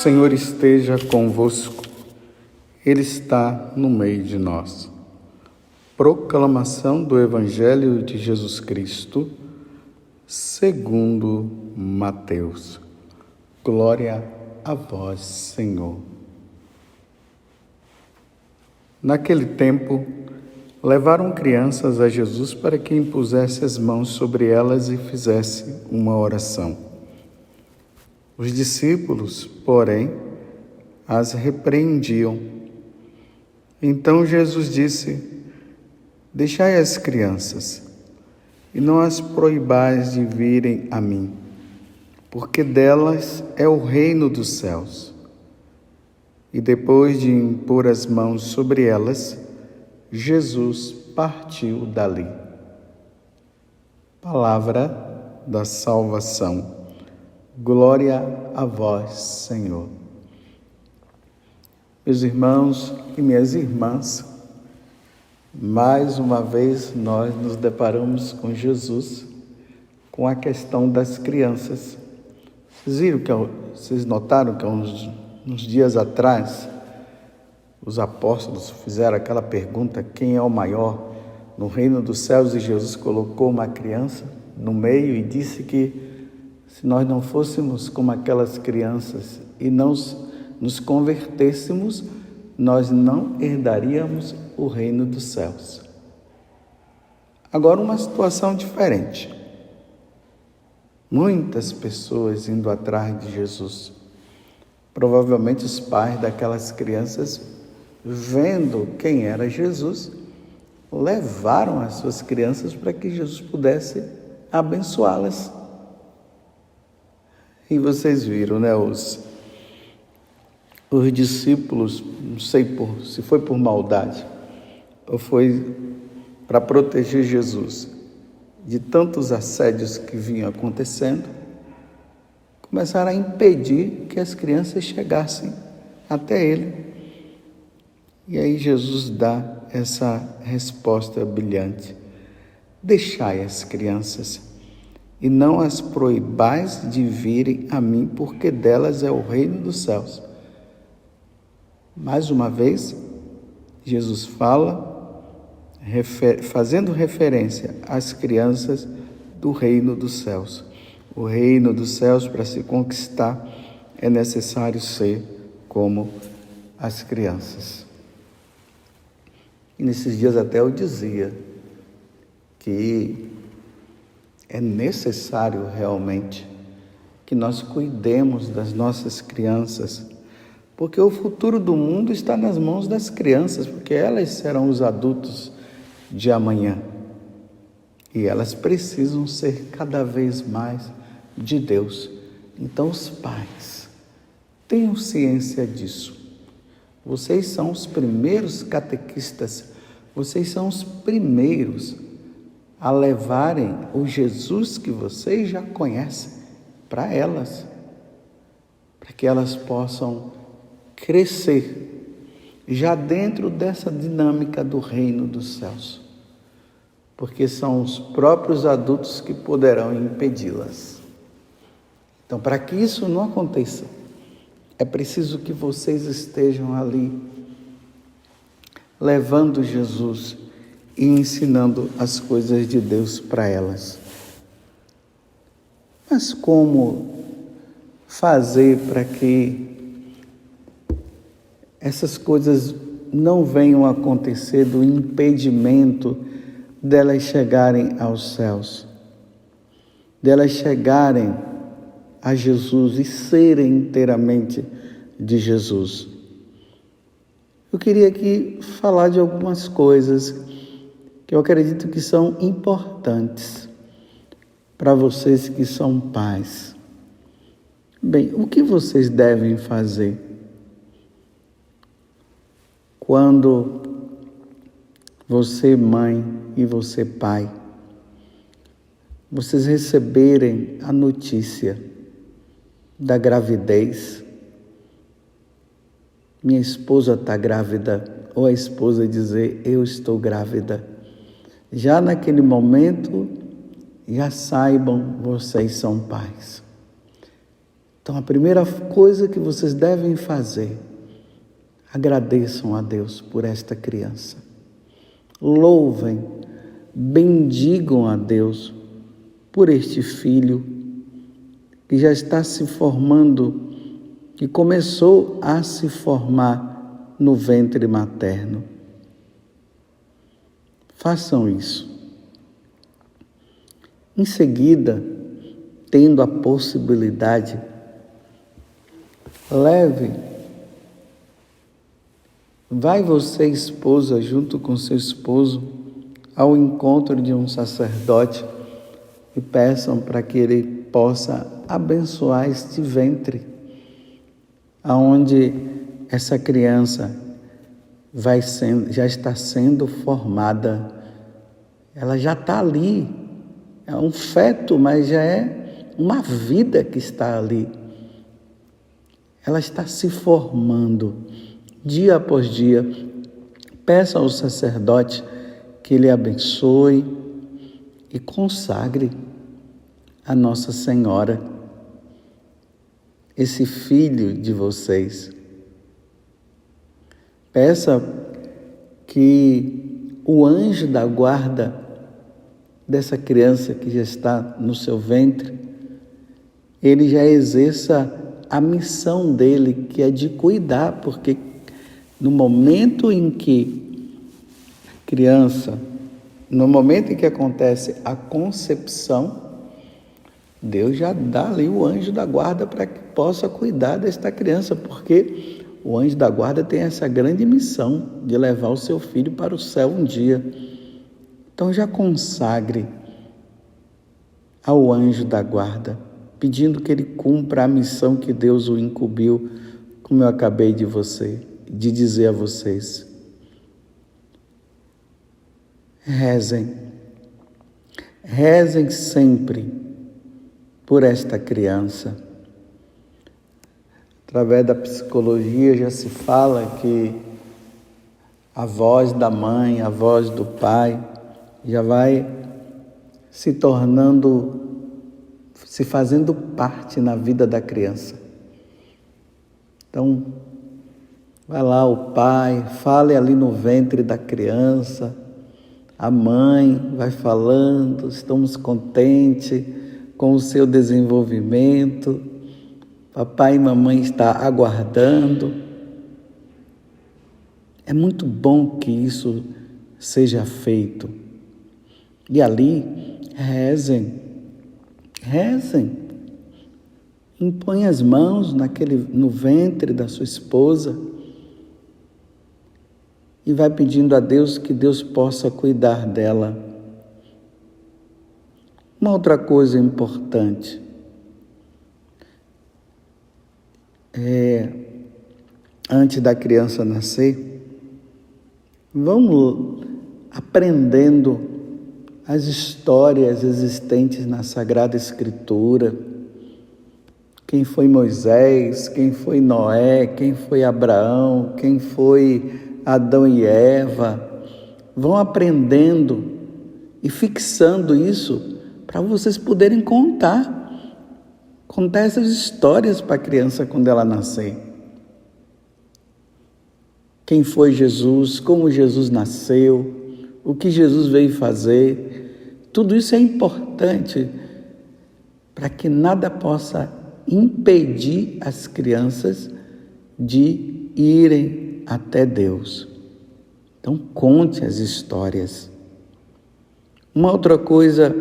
Senhor esteja convosco, Ele está no meio de nós. Proclamação do Evangelho de Jesus Cristo, segundo Mateus. Glória a vós, Senhor. Naquele tempo, levaram crianças a Jesus para que impusesse as mãos sobre elas e fizesse uma oração. Os discípulos, porém, as repreendiam. Então Jesus disse: Deixai as crianças, e não as proibais de virem a mim, porque delas é o reino dos céus. E depois de impor as mãos sobre elas, Jesus partiu dali. Palavra da salvação. Glória a vós, Senhor. Meus irmãos e minhas irmãs, mais uma vez nós nos deparamos com Jesus, com a questão das crianças. Vocês notaram que uns dias atrás, os apóstolos fizeram aquela pergunta: quem é o maior no reino dos céus? E Jesus colocou uma criança no meio e disse que se nós não fôssemos como aquelas crianças e não nos convertêssemos, nós não herdaríamos o reino dos céus. Agora, uma situação diferente. Muitas pessoas indo atrás de Jesus. Provavelmente os pais daquelas crianças, vendo quem era Jesus, levaram as suas crianças para que Jesus pudesse abençoá-las. E vocês viram, né, os discípulos, não sei se foi por maldade ou foi para proteger Jesus de tantos assédios que vinham acontecendo, começaram a impedir que as crianças chegassem até ele. E aí Jesus dá essa resposta brilhante: deixai as crianças, e não as proibais de virem a mim, porque delas é o reino dos céus. Mais uma vez, Jesus fala, fazendo referência às crianças do reino dos céus. O reino dos céus, para se conquistar, é necessário ser como as crianças. E nesses dias até eu dizia que é necessário realmente que nós cuidemos das nossas crianças, porque o futuro do mundo está nas mãos das crianças, porque elas serão os adultos de amanhã. E elas precisam ser cada vez mais de Deus. Então, os pais, tenham ciência disso. Vocês são os primeiros catequistas, vocês são os primeiros a levarem o Jesus que vocês já conhecem para elas, para que elas possam crescer já dentro dessa dinâmica do reino dos céus, porque são os próprios adultos que poderão impedi-las. Então, para que isso não aconteça, é preciso que vocês estejam ali levando Jesus e ensinando as coisas de Deus para elas. Mas como fazer para que essas coisas não venham a acontecer do impedimento delas chegarem aos céus, delas chegarem a Jesus e serem inteiramente de Jesus? Eu queria aqui falar de algumas coisas que eu acredito que são importantes para vocês que são pais. Bem, o que vocês devem fazer quando você, mãe, e você, pai, vocês receberem a notícia da gravidez? Minha esposa está grávida, ou a esposa dizer: eu estou grávida. Já naquele momento, já saibam, vocês são pais. Então, a primeira coisa que vocês devem fazer, agradeçam a Deus por esta criança. Louvem, bendigam a Deus por este filho que já está se formando, que começou a se formar no ventre materno. Façam isso. Em seguida, tendo a possibilidade, vai você, esposa, junto com seu esposo, ao encontro de um sacerdote e peçam para que ele possa abençoar este ventre, aonde essa criança já está sendo formada. Ela já está ali, é um feto, mas já é uma vida que está ali. Ela está se formando dia após dia. Peça ao sacerdote que ele abençoe e consagre a Nossa Senhora esse filho de vocês. Peça que o anjo da guarda dessa criança que já está no seu ventre, ele já exerça a missão dele, que é de cuidar, porque no momento em que acontece a concepção, Deus já dá ali o anjo da guarda para que possa cuidar desta criança, porque o anjo da guarda tem essa grande missão de levar o seu filho para o céu um dia. Então já consagre ao anjo da guarda, pedindo que ele cumpra a missão que Deus o incumbiu, como eu acabei de dizer a vocês. Rezem sempre por esta criança. Através da psicologia já se fala que a voz da mãe, a voz do pai, já vai se fazendo parte na vida da criança. Então, vai lá o pai, fale ali no ventre da criança, a mãe vai falando, estamos contentes com o seu desenvolvimento, papai e mamãe estão aguardando. É muito bom que isso seja feito. E ali, rezem, impõe as mãos no ventre da sua esposa e vai pedindo a Deus que Deus possa cuidar dela. Uma outra coisa importante antes da criança nascer, vamos aprendendo as histórias existentes na Sagrada Escritura. Quem foi Moisés, quem foi Noé, quem foi Abraão, quem foi Adão e Eva. Vão aprendendo e fixando isso para vocês poderem contar essas histórias para a criança quando ela nascer. Quem foi Jesus, como Jesus nasceu, o que Jesus veio fazer. Tudo isso é importante para que nada possa impedir as crianças de irem até Deus. Então, conte as histórias. Uma outra coisa,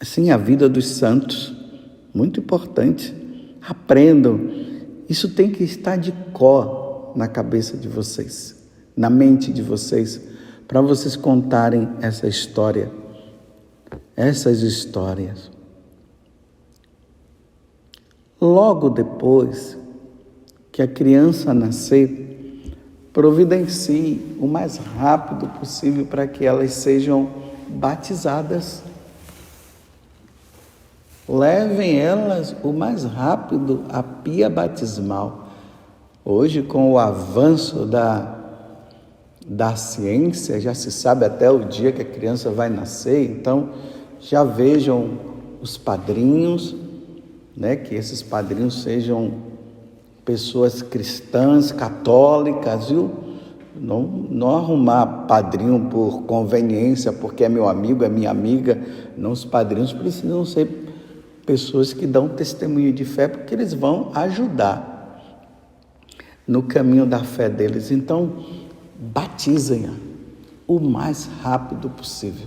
assim, a vida dos santos, muito importante. Aprendam. Isso tem que estar de cor na cabeça de vocês, na mente de vocês, para vocês contarem essas histórias. Logo depois que a criança nascer, providencie o mais rápido possível para que elas sejam batizadas. Levem elas o mais rápido à pia batismal. Hoje, com o avanço da ciência, já se sabe até o dia que a criança vai nascer, então já vejam os padrinhos né? Que esses padrinhos sejam pessoas cristãs, católicas, viu? Não arrumar padrinho por conveniência, porque é meu amigo, é minha amiga. Não, os padrinhos precisam ser pessoas que dão testemunho de fé, porque eles vão ajudar no caminho da fé deles. Então, batizem-a o mais rápido possível.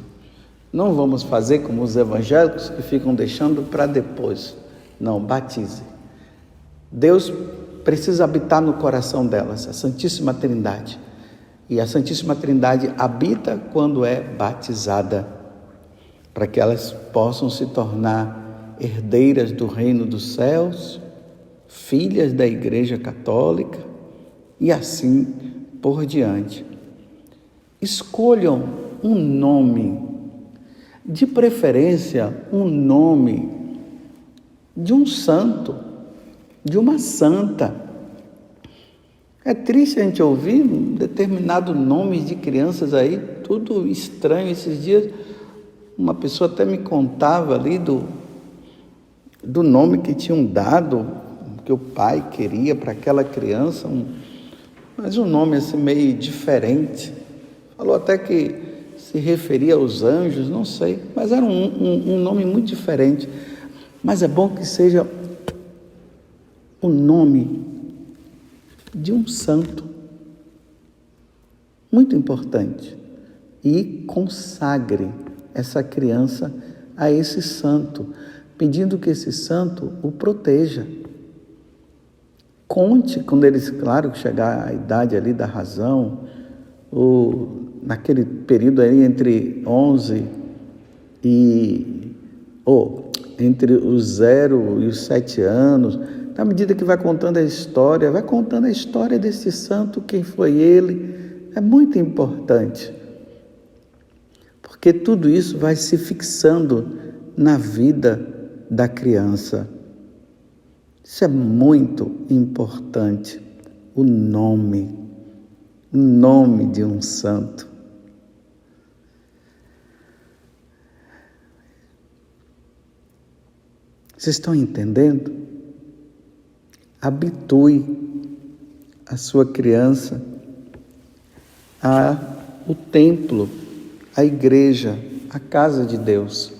Não vamos fazer como os evangélicos que ficam deixando para depois. Não, batize. Deus precisa habitar no coração delas, a Santíssima Trindade. E a Santíssima Trindade habita quando é batizada, para que elas possam se tornar herdeiras do reino dos céus, filhas da Igreja Católica e assim por diante. Escolham um nome, de preferência um nome de um santo, de uma santa. É triste a gente ouvir determinado nome de crianças aí, tudo estranho. Esses dias uma pessoa até me contava ali do nome que tinham dado, que o pai queria para aquela criança, mas um nome assim meio diferente. Falou até que se referia aos anjos, não sei, mas era um nome muito diferente. Mas é bom que seja o nome de um santo, muito importante, e consagre essa criança a esse santo, pedindo que esse santo o proteja. Conte, quando eles, claro, chegar à idade ali da razão, ou naquele período aí entre 11 entre os 0 e os 7 anos, à medida que vai contando a história desse santo, quem foi ele, é muito importante, porque tudo isso vai se fixando na vida da criança. Isso é muito importante, o nome de um santo. Vocês estão entendendo? Habitue a sua criança ao templo, à igreja, à casa de Deus.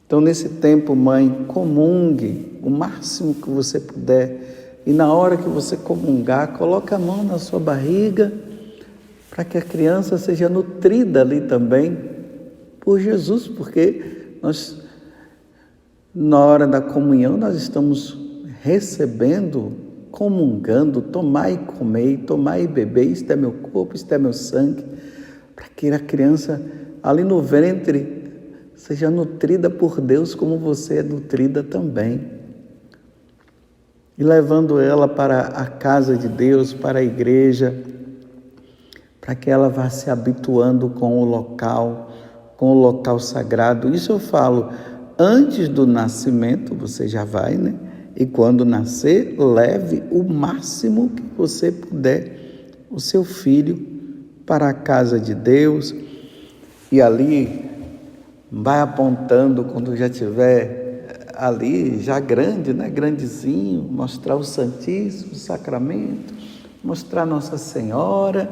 Então, nesse tempo, mãe, comungue o máximo que você puder. E na hora que você comungar, coloque a mão na sua barriga, para que a criança seja nutrida ali também por Jesus, porque nós, na hora da comunhão, nós estamos recebendo, comungando, tomai e comei, tomai e bebei, isto é meu corpo, isto é meu sangue, para que a criança ali no ventre seja nutrida por Deus como você é nutrida também. E levando ela para a casa de Deus, para a igreja, para que ela vá se habituando com o local sagrado. Isso eu falo, antes do nascimento, você já vai, né? E quando nascer, leve o máximo que você puder o seu filho para a casa de Deus. E ali, vai apontando quando já estiver ali, já grande, né? Grandezinho, mostrar o Santíssimo Sacramento, mostrar Nossa Senhora,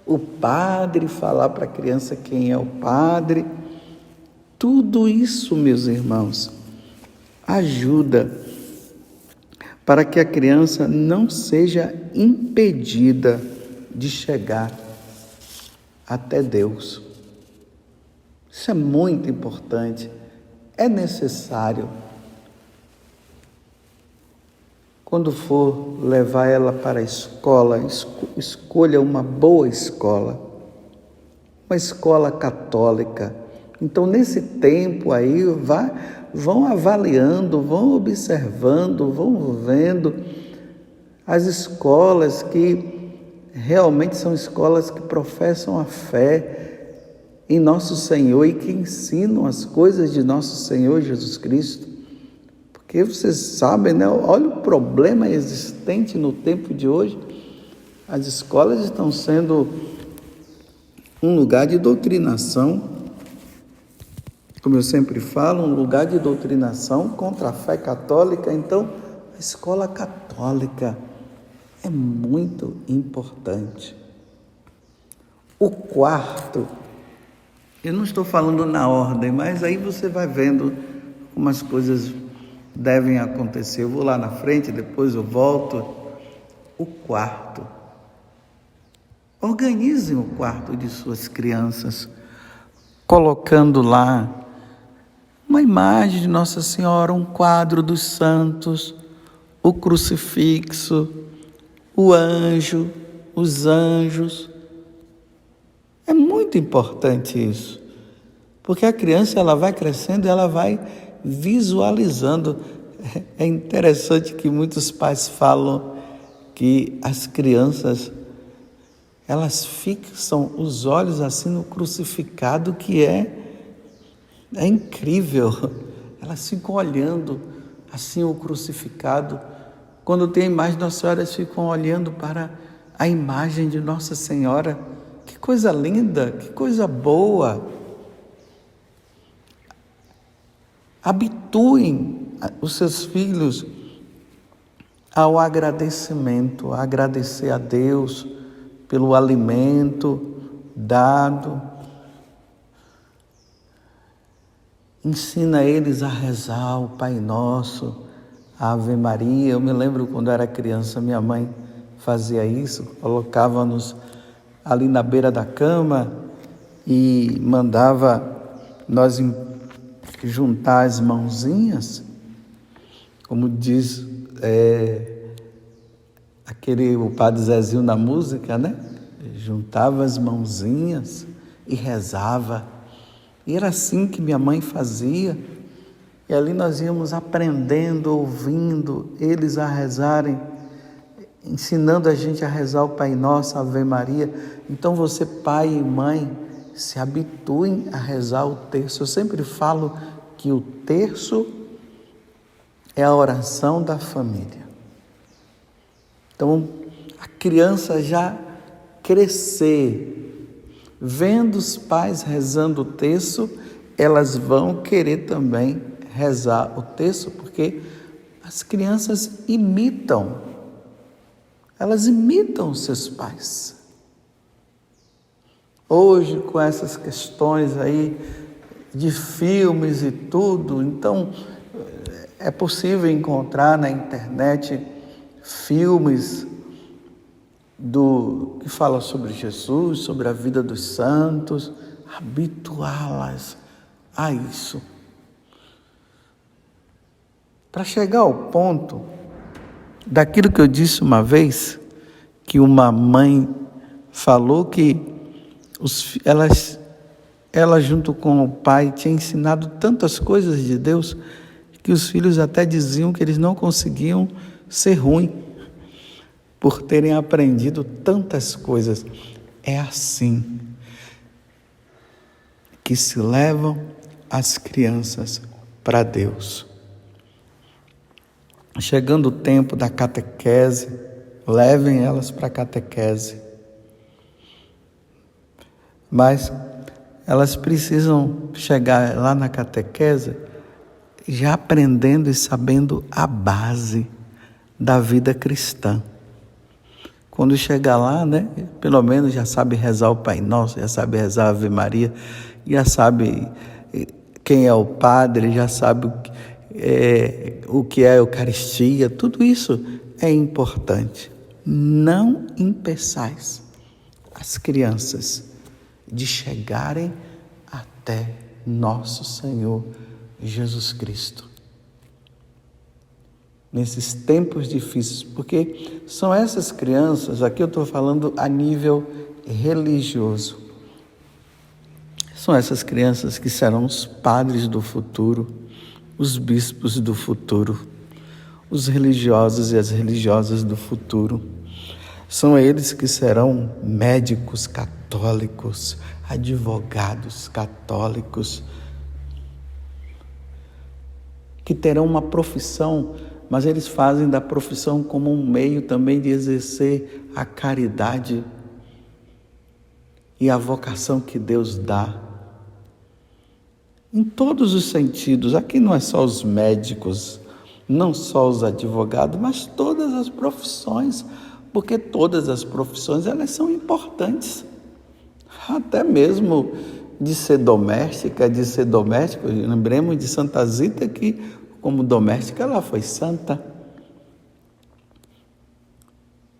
o padre, falar para a criança quem é o padre. Tudo isso, meus irmãos, ajuda para que a criança não seja impedida de chegar até Deus. Isso é muito importante, é necessário. Quando for levar ela para a escola, escolha uma boa escola, uma escola católica. Então, nesse tempo aí, vão avaliando, vão observando, vão vendo as escolas que realmente são escolas que professam a fé em nosso Senhor e que ensinam as coisas de nosso Senhor Jesus Cristo. Porque vocês sabem, né? Olha o problema existente no tempo de hoje. As escolas estão sendo um lugar de doutrinação. como eu sempre falo, um lugar de doutrinação contra a fé católica. Então, a escola católica é muito importante. O quarto, eu não estou falando na ordem, mas aí você vai vendo como as coisas devem acontecer. Eu vou lá na frente, depois eu volto. O quarto. Organizem o quarto de suas crianças, colocando lá uma imagem de Nossa Senhora, um quadro dos santos, o crucifixo, o anjo, os anjos. É muito importante isso, porque a criança ela vai crescendo e ela vai visualizando. É interessante que muitos pais falam que as crianças elas fixam os olhos assim no crucificado, que é incrível. Elas ficam olhando assim o crucificado. Quando tem a imagem de Nossa Senhora, elas ficam olhando para a imagem de Nossa Senhora. Que coisa linda, que coisa boa. Habituem os seus filhos ao agradecimento, a agradecer a Deus pelo alimento dado. Ensina eles a rezar o Pai Nosso, a Ave Maria. Eu me lembro quando era criança, minha mãe fazia isso, colocava-nos ali na beira da cama e mandava nós juntar as mãozinhas, como diz o Padre Zezinho na música, né? Juntava as mãozinhas e rezava. E era assim que minha mãe fazia. E ali nós íamos aprendendo, ouvindo eles a rezarem, ensinando a gente a rezar o Pai Nosso, a Ave Maria. Então você, pai e mãe, se habituem a rezar o terço. Eu sempre falo que o terço é a oração da família. Então, a criança já crescer, vendo os pais rezando o terço, elas vão querer também rezar o terço, porque as crianças imitam, elas imitam os seus pais. Hoje, com essas questões aí de filmes e tudo, então é possível encontrar na internet filmes que falam sobre Jesus, sobre a vida dos santos, habituá-las a isso. Para chegar ao ponto daquilo que eu disse uma vez, que uma mãe falou que ela junto com o pai tinha ensinado tantas coisas de Deus que os filhos até diziam que eles não conseguiam ser ruins por terem aprendido tantas coisas. É assim que se levam as crianças para Deus. Chegando o tempo da catequese, levem elas para a catequese. Mas elas precisam chegar lá na catequese já aprendendo e sabendo a base da vida cristã. Quando chegar lá, né, pelo menos já sabe rezar o Pai Nosso, já sabe rezar a Ave Maria, já sabe quem é o padre, já sabe o que é a Eucaristia. Tudo isso é importante. Não impeçais as crianças de chegarem até nosso Senhor Jesus Cristo. Nesses tempos difíceis, porque são essas crianças, aqui eu estou falando a nível religioso, são essas crianças que serão os padres do futuro, os bispos do futuro, os religiosos e as religiosas do futuro. São eles que serão médicos católicos, advogados católicos, que terão uma profissão, mas eles fazem da profissão como um meio também de exercer a caridade e a vocação que Deus dá. em todos os sentidos. Aqui não é só os médicos, não só os advogados, mas todas as profissões, porque todas as profissões elas são importantes. Até mesmo de ser doméstica, lembremos de Santa Zita que, como doméstica, ela foi santa.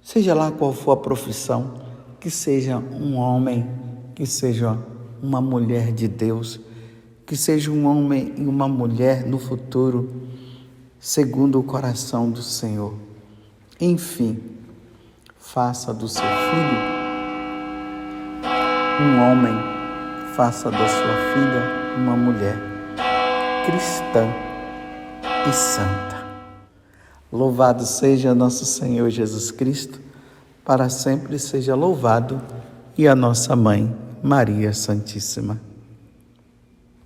Seja lá qual for a profissão, que seja um homem, que seja uma mulher de Deus, que seja um homem e uma mulher no futuro, segundo o coração do Senhor. Enfim, faça do seu filho um homem, faça da sua filha uma mulher cristã e santa. Louvado seja nosso Senhor Jesus Cristo, para sempre seja louvado, e a nossa Mãe, Maria Santíssima.